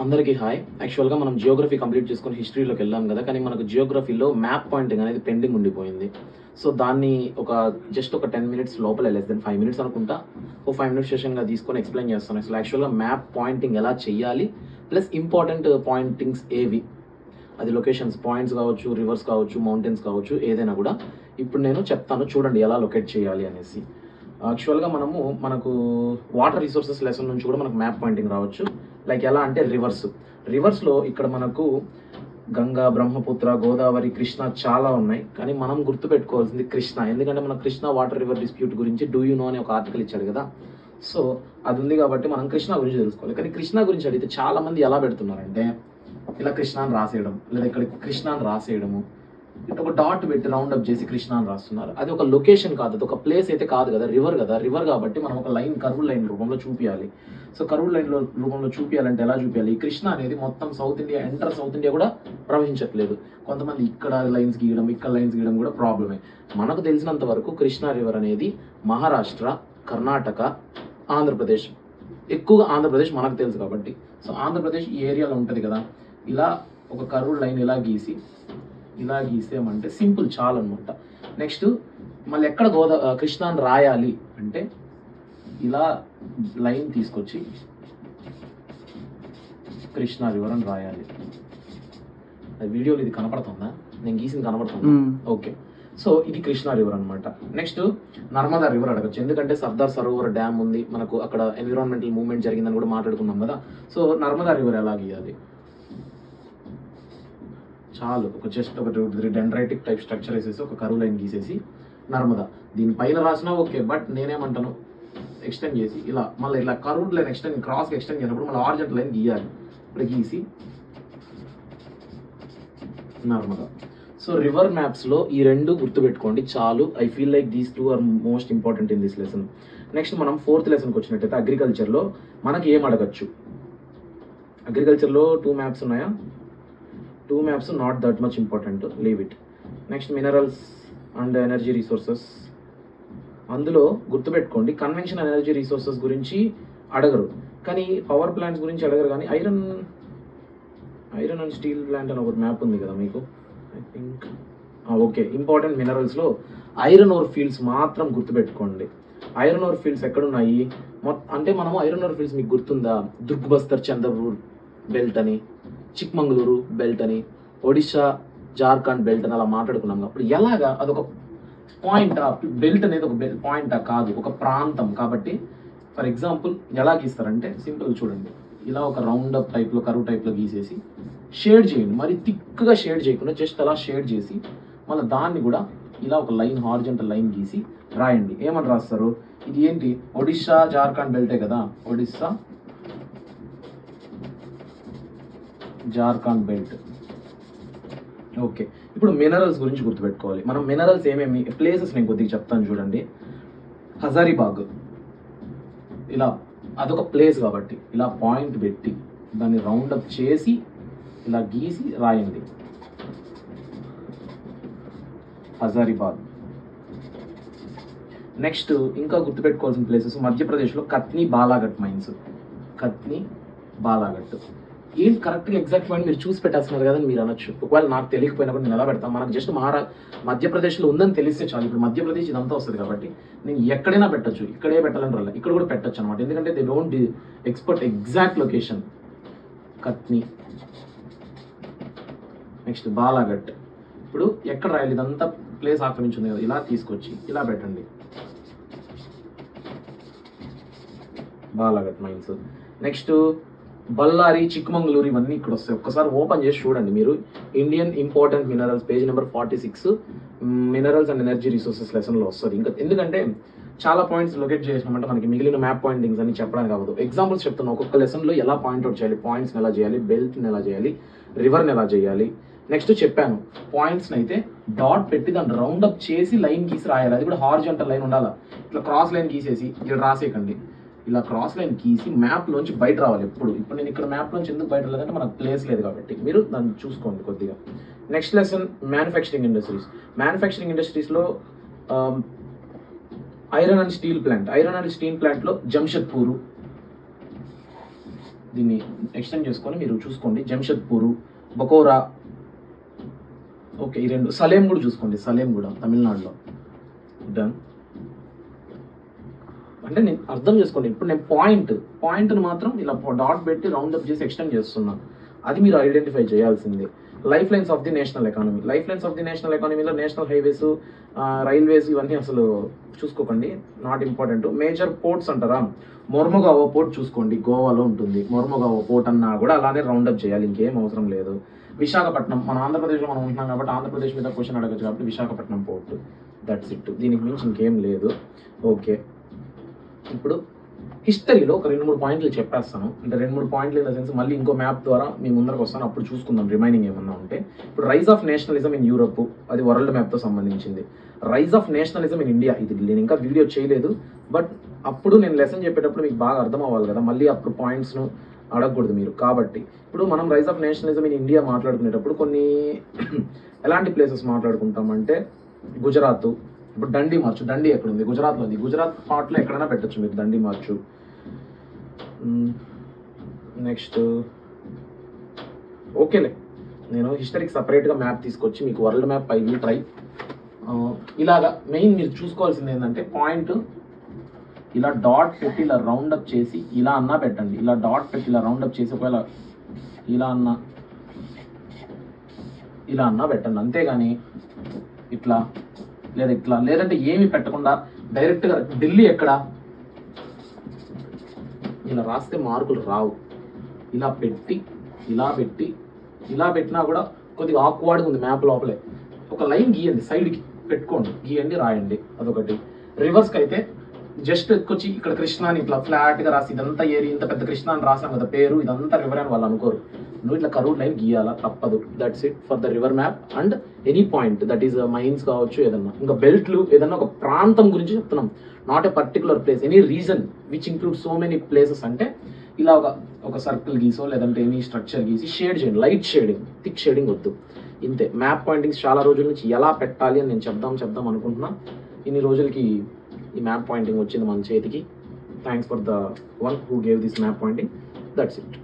అందరికీ హాయ్. యాక్చువల్గా మనం జియోగ్రఫీ కంప్లీట్ చేసుకొని హిస్టరీలోకి వెళ్ళాం కదా, కానీ మనకు జియోగ్రఫీలో మ్యాప్ పాయింటింగ్ అనేది పెండింగ్ ఉండిపోయింది. సో దాన్ని జస్ట్ ఒక 10 మినిట్స్ లోపల లెస్ దెన్ 5 మినిట్స్ అనుకుంటా ఓ 5 మినిట్స్ సెషన్గా తీసుకొని ఎక్స్ప్లెయిన్ చేస్తాను. అసలు యాక్చువల్గా మ్యాప్ పాయింటింగ్ ఎలా చేయాలి, ప్లస్ ఇంపార్టెంట్ పాయింటింగ్స్ ఏవి, అది లొకేషన్స్ పాయింట్స్ కావచ్చు, రివర్స్ కావచ్చు, మౌంటైన్స్ కావచ్చు, ఏదైనా కూడా ఇప్పుడు నేను చెప్తాను. చూడండి ఎలా లొకేట్ చేయాలి అనేసి. యాక్చువల్గా మనకు వాటర్ రిసోర్సెస్ లెసన్ నుంచి కూడా మనకు మ్యాప్ పాయింటింగ్ రావచ్చు. లైక్ ఎలా అంటే రివర్స్లో ఇక్కడ మనకు గంగా, బ్రహ్మపుత్ర, గోదావరి, కృష్ణ చాలా ఉన్నాయి. కానీ మనం గుర్తుపెట్టుకోవాల్సింది కృష్ణ. ఎందుకంటే మన కృష్ణ వాటర్ రివర్ డిస్ప్యూట్ గురించి డూ యూ నో అనే ఒక ఆర్టికల్ ఇచ్చాడు కదా. సో అది ఉంది కాబట్టి మనం కృష్ణ గురించి తెలుసుకోవాలి. కానీ కృష్ణ గురించి అడిగితే చాలా మంది ఎలా పెడుతున్నారంటే ఇలా కృష్ణ అని రాసేయడం, లేదా ఇక్కడ కృష్ణ అని రాసేయడము, ఇటు ఒక డాట్ పెట్టి రౌండ్ అప్ చేసి కృష్ణ అని రాస్తున్నారు. అది ఒక లొకేషన్ కాదు, అది ఒక ప్లేస్ అయితే కాదు కదా, రివర్ కదా. రివర్ కాబట్టి మనం ఒక లైన్, కర్వ్ లైన్ రూపంలో చూపించాలి. సో కర్వ్ లైన్ రూపంలో చూపించాలంటే ఎలా చూపించాలి? ఈ కృష్ణ అనేది మొత్తం సౌత్ ఇండియా కూడా ప్రవహించట్లేదు. కొంతమంది ఇక్కడ లైన్స్ గీయడం, ఇక్కడ లైన్స్ గీయడం కూడా ప్రాబ్లమే. మనకు తెలిసినంత వరకు కృష్ణా రివర్ అనేది మహారాష్ట్ర, కర్ణాటక, ఆంధ్రప్రదేశ్, ఎక్కువగా ఆంధ్రప్రదేశ్ మనకు తెలుసు కాబట్టి. సో ఆంధ్రప్రదేశ్ ఈ ఏరియాలో ఉంటుంది కదా. ఇలా ఒక కర్వ్ లైన్ ఇలా గీసేమంటే సింపుల్ చాలు అనమాట. నెక్స్ట్ మళ్ళీ ఎక్కడ కృష్ణ అని రాయాలి అంటే ఇలా లైన్ తీసుకొచ్చి కృష్ణా రివర్ అని రాయాలి. వీడియోలో ఇది కనపడుతుందా? నేను గీసింది కనపడుతుందా? ఓకే. సో ఇది కృష్ణా రివర్ అనమాట. నెక్స్ట్ నర్మదా రివర్ అడగచ్చు, ఎందుకంటే సర్దార్ సరోవర్ డ్యామ్ ఉంది మనకు, అక్కడ ఎన్విరాన్మెంటల్ మూవ్మెంట్ జరిగిందని కూడా మాట్లాడుకున్నాం కదా. సో నర్మదా రివర్ ఎలా గీయాలి? చాలు జస్ట్ ఒక 2-3 డెండ్రైటిక్ టైప్ స్ట్రక్చర్ వేసేసి ఒక కర్వ్ లైన్ గీసేసి నర్మదా, దీనిపైన రాసినా ఓకే. బట్ నేనేమంటాను, ఎక్స్టెండ్ చేసి ఇలా మళ్ళీ ఇలా కర్వ్ లైన్ క్రాస్ ఎక్స్టెండ్ చేసినప్పుడు మళ్ళీ హారిజాంటల్ లైన్ గీయాలి. ఇప్పుడు గీసి నర్మదా. సో రివర్ మ్యాప్స్లో ఈ రెండు గుర్తుపెట్టుకోండి చాలు. I feel like these 2 are most important in this lesson. Next మనం 4th లెసన్కి వచ్చినట్టయితే అగ్రికల్చర్లో మనకి ఏం అడగచ్చు? అగ్రికల్చర్లో 2 మ్యాప్స్ ఉన్నాయా? 2 maps not that much important, leave it. Next minerals and energy resources. అందులో గుర్తుపెట్టుకోండి కన్వెన్షనల్ ఎనర్జీ రిసోర్సెస్ గురించి అడగరు, కానీ పవర్ ప్లాంట్స్ గురించి అడగరు. కానీ ఐరన్ అండ్ స్టీల్ ప్లాంట్ అని ఒక మ్యాప్ ఉంది కదా మీకు, ఐ థింక్. ఓకే, ఇంపార్టెంట్ మినరల్స్లో ఐరన్ ఓర్ ఫీల్డ్స్ మాత్రం గుర్తుపెట్టుకోండి. ఐరన్ ఓర్ ఫీల్డ్స్ ఎక్కడున్నాయి అంటే మనము ఐరన్ ఓర్ ఫీల్డ్స్ మీకు గుర్తుందా? దుర్గ్బస్తర్, చంద్రపూర్ బెల్ట్ అని, చిక్మంగళూరు బెల్ట్ అని, ఒడిశా, జార్ఖండ్ బెల్ట్ అని అలా మాట్లాడుకున్నాం. అప్పుడు ఎలాగా అదొక పాయింటా? బెల్ట్ అనేది ఒక పాయింటా? కాదు, ఒక ప్రాంతం. కాబట్టి ఫర్ ఎగ్జాంపుల్ ఎలా గీస్తారంటే సింపుల్ చూడండి, ఇలా ఒక రౌండ్ అప్ టైప్లో, కరువు టైప్లో గీసేసి షేడ్ చేయండి. మరి థిక్గా షేడ్ చేయకుండా జస్ట్ అలా షేడ్ చేసి మళ్ళీ దాన్ని కూడా ఇలా ఒక లైన్, హారిజంటల్ లైన్ గీసి రాయండి. ఏమని రాస్తారు? ఇది ఏంటి? ఒడిశా, జార్ఖండ్ బెల్టే కదా, ఒడిశా, జార్ఖండ్ బెల్ట్. ఓకే, ఇప్పుడు మినరల్స్ గురించి గుర్తుపెట్టుకోవాలి. మనం మినరల్స్ ఏమేమి ప్లేసెస్ నేను కొద్దిగా చెప్తాను చూడండి. హజారీబాగ్, ఇలా అదొక ప్లేస్ కాబట్టి ఇలా పాయింట్ పెట్టి దాన్ని రౌండప్ చేసి ఇలా గీసి రాయండి, హజారీబాగ్. నెక్స్ట్ ఇంకా గుర్తుపెట్టుకోవాల్సిన ప్లేసెస్ మధ్యప్రదేశ్లో కత్ని, బాలాఘట్ మైన్స్. కత్ని, బాలాఘట్ ఏంటి కరెక్ట్గా ఎగ్జాక్ట్ పాయింట్ మీరు చూసి పెట్టేస్తున్నారు కదా అని మీరు అనొచ్చు. ఒకవేళ నాకు తెలియకపోయినప్పుడు నేను ఎలా పెడతాను? మనకు జస్ట్ మధ్యప్రదేశ్లో ఉందని తెలిస్తే చాలు. ఇప్పుడు మధ్యప్రదేశ్ ఇదంతా వస్తుంది కాబట్టి నేను ఎక్కడైనా పెట్టచ్చు, ఇక్కడే పెట్టాలని రాలే, ఇక్కడ కూడా పెట్టచ్చు అనమాట. ఎందుకంటే they don't expect exact location. Katni. Next Balaghat. ఇప్పుడు ఎక్కడ రాయాలి? ఇదంతా ప్లేస్ ఆక్రమించింది కదా, ఇలా తీసుకొచ్చి ఇలా పెట్టండి, బాలాఘట్ మైన్స్. నెక్స్ట్ బళ్ళారి, చిక్మంగళూరు, ఇవన్నీ ఇక్కడ వస్తాయి. ఒక్కసారి ఓపెన్ చేసి చూడండి మీరు. Indian important minerals page number 46 minerals and energy resources లెసన్లో వస్తుంది. ఇంకా ఎందుకంటే చాలా పాయింట్స్ లొకేట్ చేసినామంటే మనకి మిగిలిన మ్యాప్ పాయింటింగ్స్ అని చెప్పడానికి అవ్వదు. ఎగ్జాంపుల్స్ చెప్తున్నా, ఒక్కొక్క లెసన్లో ఎలా పాయింట్అవుట్ చేయాలి, పాయింట్స్ని ఎలా చేయాలి, బెల్ట్ని ఎలా చేయాలి, రివర్ని ఎలా చేయాలి. నెక్స్ట్ చెప్పాను, పాయింట్స్ని అయితే డాట్ పెట్టి దాన్ని రౌండప్ చేసి లైన్ గీసి రాయాలి. అది కూడా హారిజంటల్ లైన్ ఉండాలి. ఇట్లా క్రాస్ లైన్ గీసేసి ఇక్కడ రాసేయకండి, ఇలా క్రాస్ లైన్ గీసి మ్యాప్లోంచి బయట రావాలి ఎప్పుడు. ఇప్పుడు నేను ఇక్కడ మ్యాప్లోంచి ఎందుకు బయట రాలేదంటే మనకు ప్లేస్ లేదు కాబట్టి మీరు దాన్ని చూసుకోండి కొద్దిగా. Next lesson manufacturing industries. Manufacturing ఇండస్ట్రీస్లో iron and steel plant. Iron and steel ప్లాంట్లో జంషెడ్పూరు, దీన్ని ఎక్స్టెండ్ చేసుకొని మీరు చూసుకోండి. జంషెడ్పూర్, బకోరా, ఓకే ఈ 2 సలేం కూడా చూసుకోండి, సలేం కూడా తమిళనాడులో. డన్. అంటే నేను అర్థం చేసుకోండి, ఇప్పుడు నేను పాయింట్ని మాత్రం ఇలా డాట్ పెట్టి రౌండ్ అప్ చేసి ఎక్స్టెండ్ చేస్తున్నాను, అది మీరు ఐడెంటిఫై చేయాల్సిందే. Life lines of the national economy. Life lines of the national ఎకానమీలో నేషనల్ హైవేస్, రైల్వేస్ ఇవన్నీ అసలు చూసుకోకండి, నాట్ ఇంపార్టెంట్. మేజర్ పోర్ట్స్ అంటారా, మొర్మోగావో పోర్ట్ చూసుకోండి, గోవాలో ఉంటుంది. మొర్మోగావో పోర్ట్ అన్నా కూడా అలానే రౌండప్ చేయాలి, ఇంకేం అవసరం లేదు. విశాఖపట్నం, మన ఆంధ్రప్రదేశ్లో మనం ఉంటున్నాం కాబట్టి ఆంధ్రప్రదేశ్ మీద క్వశ్చన్ అడగచ్చు కాబట్టి విశాఖపట్నం పోర్ట్, దట్స్ ఇట్. దీనికి మించి ఇంకేం లేదు. ఓకే, ఇప్పుడు హిస్టరీలో ఒక 2-3 పాయింట్లు చెప్పేస్తాను. అంటే 2-3 పాయింట్లు ఇన్ ద సెన్స్ మళ్ళీ ఇంకో మ్యాప్ ద్వారా మీ ముందరకు వస్తాను, అప్పుడు చూసుకుందాం రిమైనింగ్ ఏమన్నా ఉంటే. ఇప్పుడు rise of nationalism in Europe, అది వరల్డ్ మ్యాప్తో సంబంధించింది. Rise of nationalism in India, ఇది నేను ఇంకా వీడియో చేయలేదు, బట్ అప్పుడు నేను లెసన్ చెప్పేటప్పుడు మీకు బాగా అర్థం అవ్వాలి కదా, మళ్ళీ అప్పుడు పాయింట్స్ను అడగకూడదు మీరు. కాబట్టి ఇప్పుడు మనం rise of nationalism in India మాట్లాడుకునేటప్పుడు కొన్ని ఎలాంటి ప్లేసెస్ మాట్లాడుకుంటామంటే గుజరాత్. ఇప్పుడు దండి మార్చు, దండి ఎక్కడ ఉంది? గుజరాత్లో ఉంది. గుజరాత్ పార్ట్లో ఎక్కడైనా పెట్టచ్చు మీరు దండి మార్చు. నెక్స్ట్ ఓకేలే, నేను హిస్టరీకి సపరేట్గా మ్యాప్ తీసుకొచ్చి మీకు world map I will try. ఇలాగా మెయిన్ మీరు చూసుకోవాల్సింది ఏంటంటే పాయింట్ ఇలా డాట్ పెట్టి ఇలా రౌండప్ చేసి ఇలా అన్నా పెట్టండి. ఇలా డాట్ పెట్టి ఇలా రౌండప్ చేసి ఒకవేళ ఇలా అన్నా పెట్టండి, అంతేగాని ఇట్లా లేదా ఇట్లా లేదంటే ఏమి పెట్టకుండా డైరెక్ట్గా ఢిల్లీ ఎక్కడ ఇలా రాస్తే మార్కులు రావు. ఇలా పెట్టినా కూడా కొద్దిగా ఆక్వర్డ్గా ఉంది మ్యాప్ లోపలే. ఒక లైన్ గీయండి, సైడ్కి పెట్టుకోండి, గీయండి, రాయండి, అదొకటి. రివర్స్కి అయితే జస్ట్ ఎత్తుకొచ్చి ఇక్కడ కృష్ణ అని ఇట్లా ఫ్లాట్గా రాసి ఇదంతా ఏరి ఇంత పెద్ద కృష్ణ అని రాసాం కదా పేరు, ఇదంతా రివర్ అని వాళ్ళు అనుకోరు. నువ్వు ఇట్లా కరూర్ లైన్ గీయాలా, తప్పదు. That's it for the river map. And any point that is mines కావచ్చు, ఏదన్నా ఇంకా బెల్ట్లు, ఏదన్నా ఒక ప్రాంతం గురించి చెప్తున్నాం, not a particular place, any region which include so many places. అంటే ఇలా ఒక సర్కిల్ గీసో లేదంటే ఎనీ స్ట్రక్చర్ గీసి షేడ్ చేయండి, లైట్ షేడింగ్, థిక్ షేడింగ్ వద్దు, ఇంతే. మ్యాప్ పాయింటింగ్స్ చాలా రోజుల నుంచి ఎలా పెట్టాలి అని నేను చెప్దాం అనుకుంటున్నా. ఇన్ని రోజులకి ఈ మ్యాప్ పాయింటింగ్ వచ్చింది మన చేతికి. Thanks for the one who gave this map pointing. That's it.